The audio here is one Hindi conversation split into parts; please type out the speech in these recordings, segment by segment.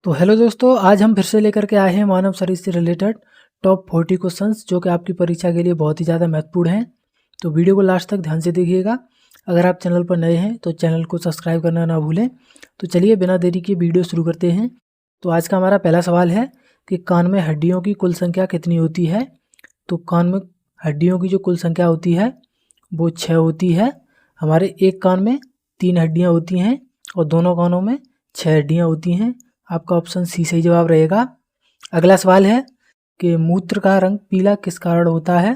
तो हेलो दोस्तों, आज हम फिर से लेकर के आए हैं मानव शरीर से रिलेटेड टॉप 40 क्वेश्चंस जो कि आपकी परीक्षा के लिए बहुत ही ज़्यादा महत्वपूर्ण हैं। तो वीडियो को लास्ट तक ध्यान से देखिएगा। अगर आप चैनल पर नए हैं तो चैनल को सब्सक्राइब करना ना भूलें। तो चलिए बिना देरी के वीडियो शुरू करते हैं। तो आज का हमारा पहला सवाल है कि कान में हड्डियों की कुल संख्या कितनी होती है। तो कान में हड्डियों की जो कुल संख्या होती है वो 6 होती है। हमारे एक कान में 3 हड्डियाँ होती हैं और दोनों कानों में 6 हड्डियाँ होती हैं। आपका ऑप्शन सी सही जवाब रहेगा। अगला सवाल है कि मूत्र का रंग पीला किस कारण होता है।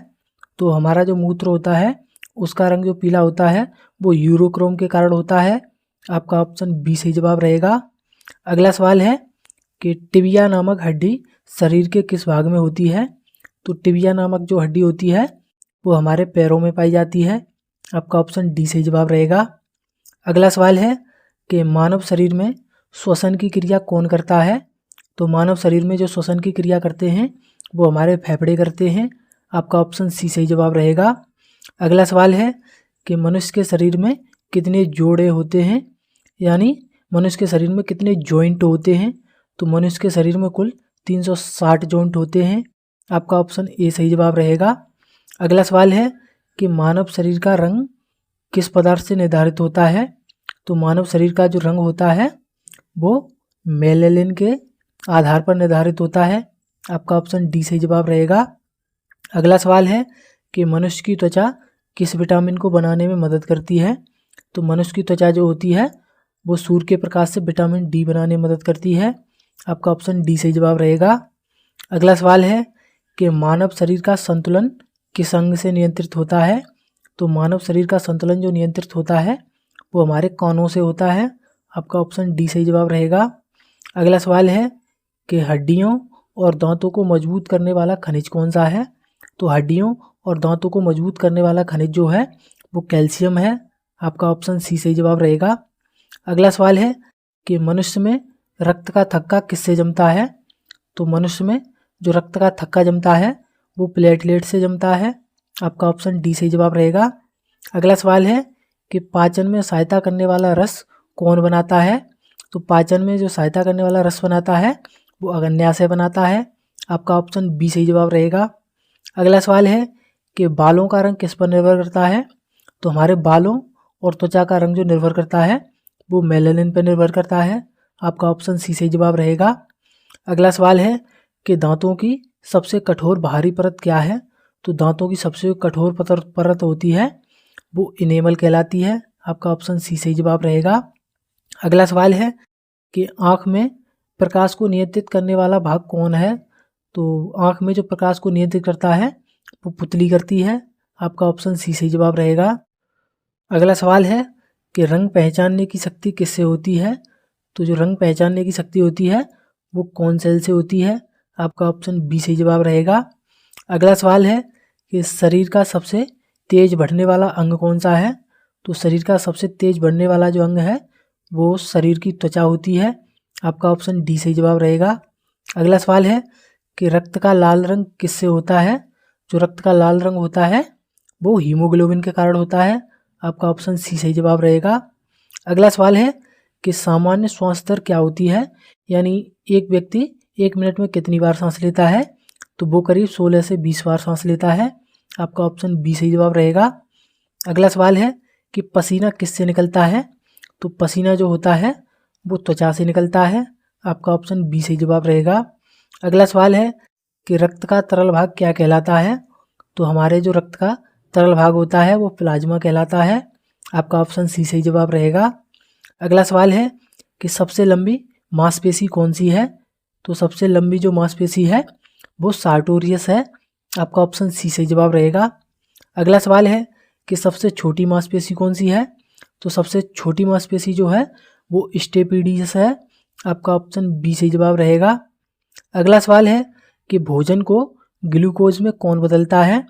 तो हमारा जो मूत्र होता है उसका रंग जो पीला होता है वो यूरोक्रोम के कारण होता है। आपका ऑप्शन बी सही जवाब रहेगा। अगला सवाल है कि टिबिया नामक हड्डी शरीर के किस भाग में होती है। तो टिबिया नामक जो हड्डी होती है वो हमारे पैरों में पाई जाती है। आपका ऑप्शन डी सही जवाब रहेगा। अगला सवाल है कि मानव शरीर में श्वसन की क्रिया कौन करता है। तो मानव शरीर में जो श्वसन की क्रिया करते हैं वो हमारे फेफड़े करते हैं। आपका ऑप्शन सी सही जवाब रहेगा। अगला सवाल है कि मनुष्य के शरीर में कितने जोड़े होते हैं, यानी मनुष्य के शरीर में कितने जॉइंट होते हैं। तो मनुष्य के शरीर में कुल 360 जॉइंट होते हैं। आपका ऑप्शन ए सही जवाब रहेगा। अगला सवाल है कि मानव शरीर का रंग किस पदार्थ से निर्धारित होता है। तो मानव शरीर का जो रंग होता है वो मेलेनिन के आधार पर निर्धारित होता है। आपका ऑप्शन डी सही जवाब रहेगा। अगला सवाल है कि मनुष्य की त्वचा किस विटामिन को बनाने में मदद करती है। तो मनुष्य की त्वचा जो होती है वो सूर्य के प्रकाश से विटामिन डी बनाने में मदद करती है। आपका ऑप्शन डी सही जवाब रहेगा। अगला सवाल है कि मानव शरीर का संतुलन किस अंग से नियंत्रित होता है। तो मानव शरीर का संतुलन जो नियंत्रित होता है वो हमारे कानों से होता है। आपका ऑप्शन डी सही जवाब रहेगा। अगला सवाल है कि हड्डियों और दांतों को मजबूत करने वाला खनिज कौन सा है। तो हड्डियों और दांतों को मजबूत करने वाला खनिज जो है वो कैल्शियम है। आपका ऑप्शन सी सही जवाब रहेगा। अगला सवाल है कि मनुष्य में रक्त का थक्का किससे जमता है। तो मनुष्य में जो रक्त का थक्का जमता है वो प्लेटलेट से जमता है। आपका ऑप्शन डी सही जवाब रहेगा। अगला सवाल है कि पाचन में सहायता करने वाला रस कौन बनाता है। तो पाचन में जो सहायता करने वाला रस बनाता है वो अग्न्याशय बनाता है। आपका ऑप्शन बी सही जवाब रहेगा। अगला सवाल है कि बालों का रंग किस पर निर्भर करता है। तो हमारे बालों और त्वचा का रंग जो निर्भर करता है वो मेलानिन पर निर्भर करता है। आपका ऑप्शन सी सही जवाब रहेगा। अगला सवाल है कि दांतों की सबसे कठोर बाहरी परत क्या है। तो दांतों की सबसे कठोर परत होती है वो इनेमल कहलाती है। आपका ऑप्शन सी सही जवाब रहेगा। अगला सवाल है कि आँख में प्रकाश को नियंत्रित करने वाला भाग कौन है। तो आँख में जो प्रकाश को नियंत्रित करता है वो पुतली करती है। आपका ऑप्शन सी सही जवाब रहेगा। अगला सवाल है कि रंग पहचानने की शक्ति किससे होती है। तो जो रंग पहचानने की शक्ति होती है वो कौन सेल से होती है। आपका ऑप्शन बी सही जवाब रहेगा। अगला सवाल है कि शरीर का सबसे तेज बढ़ने वाला अंग कौन सा है। तो शरीर का सबसे तेज बढ़ने वाला जो अंग है वो शरीर की त्वचा होती है। आपका ऑप्शन डी सही जवाब रहेगा। अगला सवाल है कि रक्त का लाल रंग किससे होता है। जो रक्त का लाल रंग होता है वो हीमोग्लोबिन के कारण होता है। आपका ऑप्शन सी सही जवाब रहेगा। अगला सवाल है कि सामान्य श्वास दर क्या होती है, यानी एक व्यक्ति 1 मिनट में कितनी बार सांस लेता है। तो वो करीब 16 से 20 बार सांस लेता है। आपका ऑप्शन बी सही जवाब रहेगा। अगला सवाल है कि पसीना किससे निकलता है। तो पसीना जो होता है वो त्वचा से निकलता है। आपका ऑप्शन बी सही जवाब रहेगा। अगला सवाल है कि रक्त का तरल भाग क्या कहलाता है। तो हमारे जो रक्त का तरल भाग होता है वो प्लाज्मा कहलाता है। आपका ऑप्शन सी सही जवाब रहेगा। अगला सवाल है कि सबसे लंबी मांसपेशी कौन सी है। तो सबसे लंबी जो मांसपेशी है वो सार्टोरियस है। आपका ऑप्शन सी सही जवाब रहेगा। अगला सवाल है कि सबसे छोटी मांसपेशी कौन सी है। तो सबसे छोटी मांसपेशी जो है वो स्टेपिडियस है। आपका ऑप्शन बी सही जवाब रहेगा। अगला सवाल है कि भोजन को ग्लूकोज में कौन बदलता है।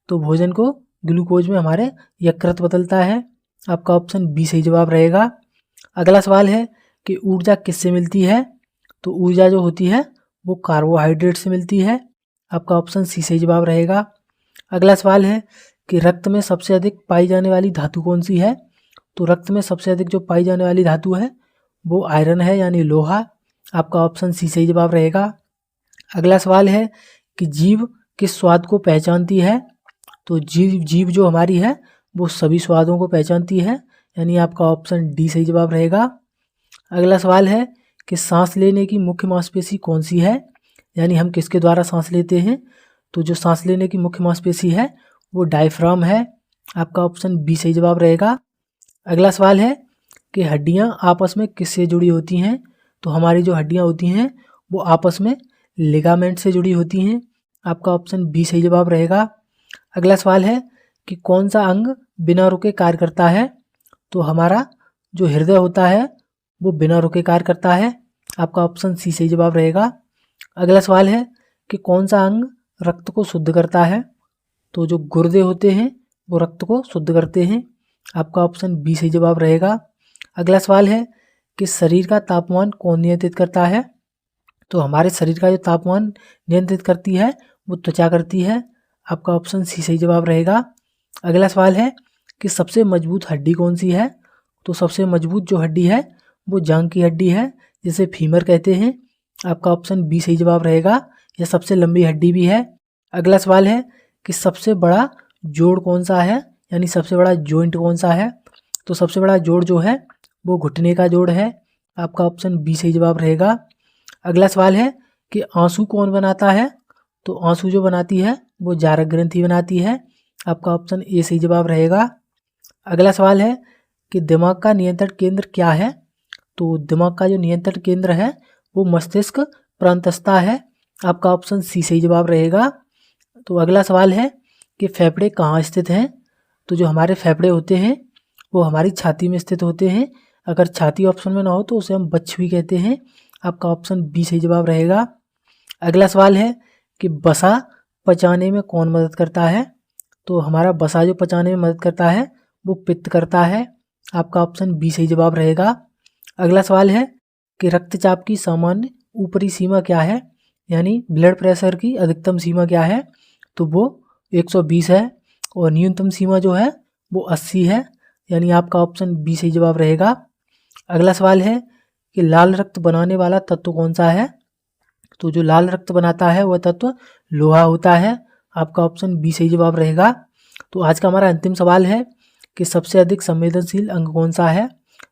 तो भोजन को ग्लूकोज में हमारे यकृत बदलता है। आपका ऑप्शन बी सही जवाब रहेगा। अगला सवाल है कि ऊर्जा किससे मिलती है। तो ऊर्जा जो होती है वो कार्बोहाइड्रेट से मिलती है। आपका ऑप्शन सी सही जवाब रहेगा। अगला सवाल है कि रक्त में सबसे अधिक पाई जाने वाली धातु कौन सी है। तो रक्त में सबसे अधिक जो पाई जाने वाली धातु है वो आयरन है, यानी लोहा। आपका ऑप्शन सी सही जवाब रहेगा। अगला सवाल है कि जीभ किस स्वाद को पहचानती है? तो जीभ जो हमारी है वो सभी स्वादों को पहचानती है, यानी आपका ऑप्शन डी सही जवाब रहेगा। अगला सवाल है कि सांस लेने की मुख्य मांसपेशी कौन सी है, यानी हम किसके द्वारा सांस लेते हैं? तो जो सांस लेने की मुख्य मांसपेशी है वो डायफ्राम है, आपका ऑप्शन बी सही जवाब रहेगा। अगला सवाल है कि हड्डियां आपस में किससे जुड़ी होती हैं? तो हमारी जो हड्डियां होती हैं वो आपस में लिगामेंट से जुड़ी होती हैं, आपका ऑप्शन बी सही जवाब रहेगा। अगला सवाल है कि कौन सा अंग बिना रुके कार्य करता है? तो हमारा जो हृदय होता है वो बिना रुके कार्य करता है, आपका ऑप्शन सी सही जवाब रहेगा। अगला सवाल है कि कौन सा अंग रक्त को शुद्ध करता है? तो जो गुर्दे होते हैं वो रक्त को शुद्ध करते हैं, आपका ऑप्शन बी सही जवाब रहेगा। अगला सवाल है कि शरीर का तापमान कौन नियंत्रित करता है? तो हमारे शरीर का जो तापमान नियंत्रित करती है वो त्वचा करती है, आपका ऑप्शन सी सही जवाब रहेगा। अगला सवाल है कि सबसे मजबूत हड्डी कौन सी है? तो सबसे मजबूत जो हड्डी है वो जांघ की हड्डी है, जिसे फीमर कहते हैं, आपका ऑप्शन बी सही जवाब रहेगा। यह सबसे लंबी हड्डी भी है। अगला सवाल है कि सबसे बड़ा जोड़ कौन सा है, यानी सबसे बड़ा जॉइंट कौन सा है? तो सबसे बड़ा जोड़ जो है वो घुटने का जोड़ है, आपका ऑप्शन बी सही जवाब रहेगा। अगला सवाल है कि आंसू कौन बनाता है? तो आंसू जो बनाती है वो जारक ग्रंथि बनाती है, आपका ऑप्शन ए सही जवाब रहेगा। अगला सवाल है कि दिमाग का नियंत्रण केंद्र क्या है? तो दिमाग का जो नियंत्रण केंद्र है वो मस्तिष्क प्रांतस्था है, आपका ऑप्शन सी सही जवाब रहेगा। तो अगला सवाल है कि फेफड़े कहाँ स्थित हैं? तो जो हमारे फेफड़े होते हैं वो हमारी छाती में स्थित होते हैं, अगर छाती ऑप्शन में ना हो तो उसे हम बच्छ भी कहते हैं, आपका ऑप्शन बी सही जवाब रहेगा। अगला सवाल है कि बसा पचाने में कौन मदद करता है? तो हमारा बसा जो पचाने में मदद करता है वो पित्त करता है, आपका ऑप्शन बी सही जवाब रहेगा। अगला सवाल है कि रक्तचाप की सामान्य ऊपरी सीमा क्या है, यानी ब्लड प्रेशर की अधिकतम सीमा क्या है? तो वो 120 है, और न्यूनतम सीमा जो है वो 80 है, यानी आपका ऑप्शन बी सही जवाब रहेगा। अगला सवाल है कि लाल रक्त बनाने वाला तत्व कौन सा है? तो जो लाल रक्त बनाता है वह तत्व लोहा होता है, आपका ऑप्शन बी सही जवाब रहेगा। तो आज का हमारा अंतिम सवाल है कि सबसे अधिक संवेदनशील अंग कौन सा है?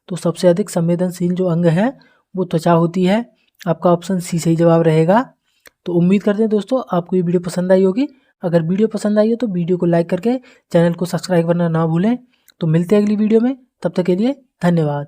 तो सबसे अधिक संवेदनशील जो अंग है वो त्वचा होती है, आपका ऑप्शन सी सही जवाब रहेगा। तो उम्मीद करते हैं दोस्तों आपको ये वीडियो पसंद आई होगी। अगर वीडियो पसंद आई हो तो वीडियो को लाइक करके चैनल को सब्सक्राइब करना ना भूलें। तो मिलते हैं अगली वीडियो में, तब तक के लिए धन्यवाद।